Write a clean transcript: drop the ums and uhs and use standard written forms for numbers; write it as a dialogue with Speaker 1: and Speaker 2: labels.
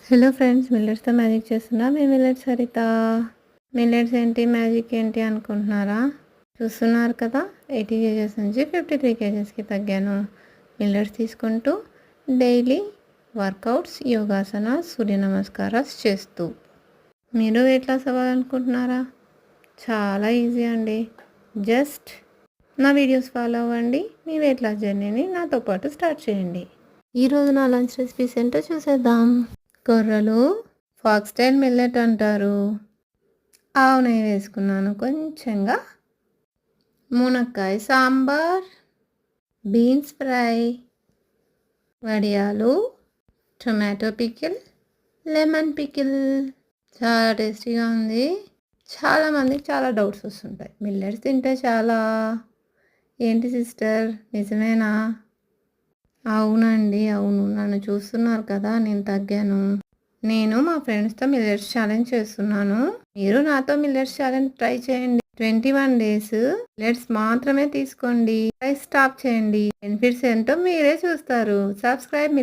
Speaker 1: Hello friends, మిల్లెట్స్తో magic చేస్తున్నా. మేము millets Saritha. Millets ఏంటి, మ్యాజిక్ ఏంటి అనుకుంటున్నారా? చూస్తున్నారు కదా, 80 కేజెస్ నుంచి 53 కేజెస్కి తగ్గాను. మిల్లెట్స్ తీసుకుంటూ డైలీ వర్కౌట్స్, యోగాసన, సూర్య నమస్కారాలు చేస్తూ. మీరు వెయిట్ లాస్ అవ్వాలనుకుంటున్నారా? చాలా ఈజీ అండి. జస్ట్ నా వీడియోస్ ఫాలో అవ్వండి. మీ వెయిట్ లాస్ జర్నీని నాతో పాటు స్టార్ట్ చేయండి. ఈరోజు నా లంచ్ రెసిపీస్ ఏంటో చూసేద్దాం. కొర్రలు, ఫాక్స్టైల్ మిల్లెట్ అంటారు. ఆవు నెయ్యి వేసుకున్నాను కొంచెంగా. మునక్కాయ సాంబార్, బీన్స్ ఫ్రై, వడియాలు, టొమాటో పికిల్, లెమన్ పికిల్. చాలా టేస్టీగా ఉంది. చాలామందికి చాలా డౌట్స్ వస్తుంటాయి, మిల్లెట్స్ తింటే చాలా ఏంటి సిస్టర్, నిజమేనా? అవునండి, అవును. నన్ను చూస్తున్నారు కదా, నేను తగ్గాను. నేను మా ఫ్రెండ్స్తో మిల్లెట్స్ ఛాలెంజ్ చేస్తున్నాను. మీరు నాతో మిల్లెట్స్ ఛాలెంజ్ ట్రై చేయండి. 21 డేస్ మిల్లెట్స్ మాత్రమే తీసుకోండి. స్టాప్ చేయండి. బెనిఫిట్స్ ఏంటో మీరే చూస్తారు. సబ్స్క్రైబ్.